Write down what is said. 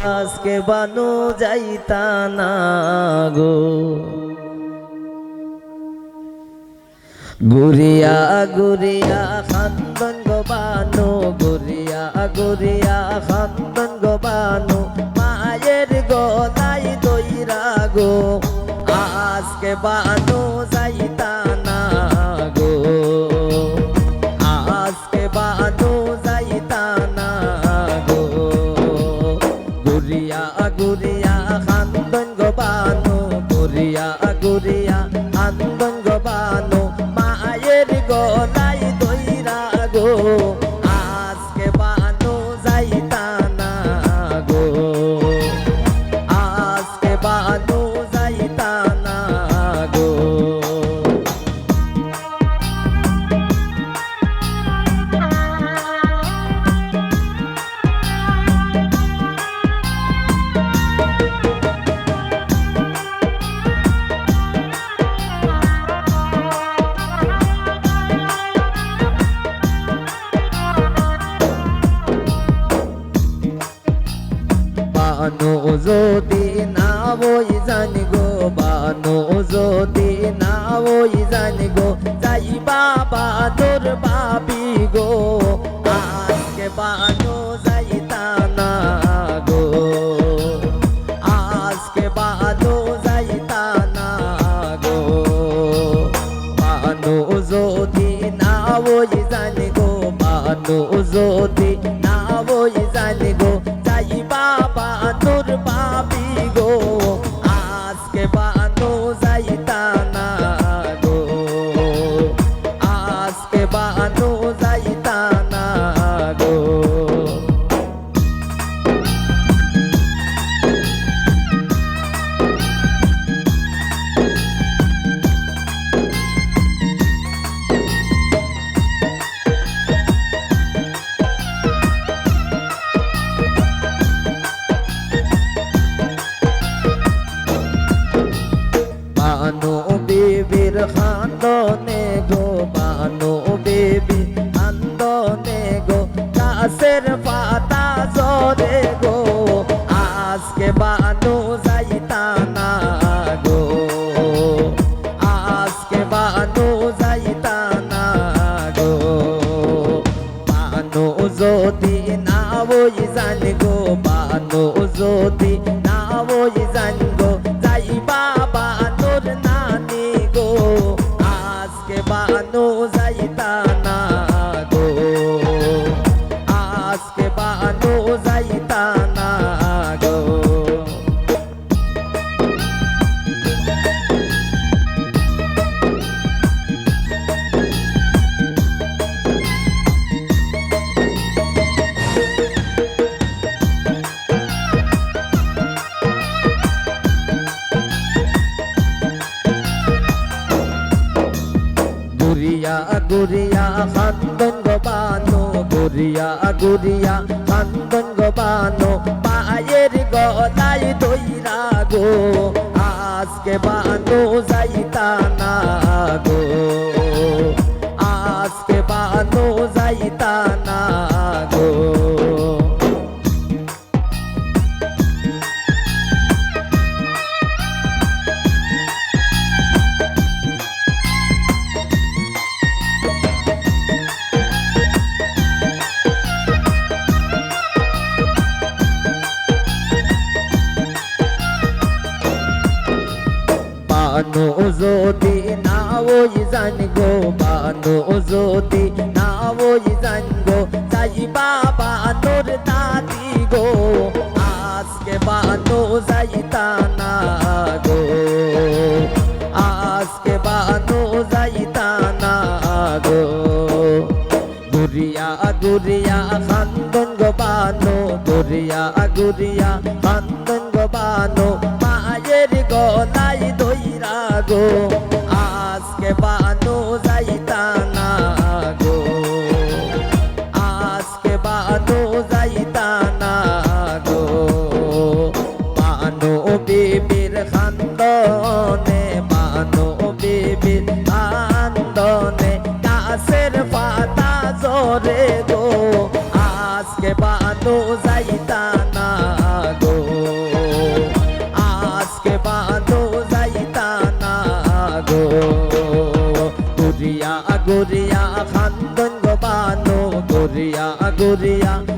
আজকে বানু যাইতা না গো গুরিয়া গুরিয়া খান্দন গো বানু গুরিয়া গুরিয়া খান্দন গো বানু মায়ের গলাই দইরা গো আজকে বানু যাইতা না গো আজকে বানু যাইতা না গো গুরিয়া গুরিয়া খান্দন গো বানু গুরিয়া গুরিয়া খান্দন গো বানু মায়ের গলাই দইরা গো আজকে বানু যাইতা না গো আজকে বানু যাইতা না গো বানু যদি না বই জানি গো বানু যদি না বই জানি গো যাইবা বাদর বাবি গো আজকে বানু যাইতা না গো আজকে বানু যাইতা না গো বানু যদি না বই জানি গো বানু যদি না বই জানি গো যাইবা বানর পাবি গো আজকে বানু যাইতা না গো আজকে বানু যাইতা না গো বানু বিবির খান্দনে গো বানু বিবি খান্দনে গো গাছের পাতা ঝরে গো আজকে বানু যাইতা না গো আজকে বানু যাইতা না গো বানু যদি না বই জানি গো বানু যদি না বই জানি গো যাইবা বানর নানি গো আজকে বানু যাইতা না গো আজকে বানু যাইতা না গো গুরিয়া গুরিয়া খান্দন গো বানু গুরিয়া গুরিয়া খান্দন গো বানু পায়ের গলাই দইরা গো আজকে বানু যাইতা না গো আজকে বানু যাইতা না গো বানু যদি না ওই জানি গো বানু যদি না ওই জানি গো যাইবা বানর দাদি গো আজকে বানু যাইতা না গো আজকে বানু যাইতা না গো গুরিয়া গুরিয়া খান্দন গো বানু গুরিয়া গুরিয়া খান্দন গো বানু মায়ের গলাই দইরা গো আজকে বানু যাইতা না গো আজকে বানু যাইতা না গো বানু বিবির খান্দনে বানু বিবির খান্দনে গাছের পাতা ঝরে গো আজকে বানু যাইতা না গো ঘুরিয়া ঘুরিয়া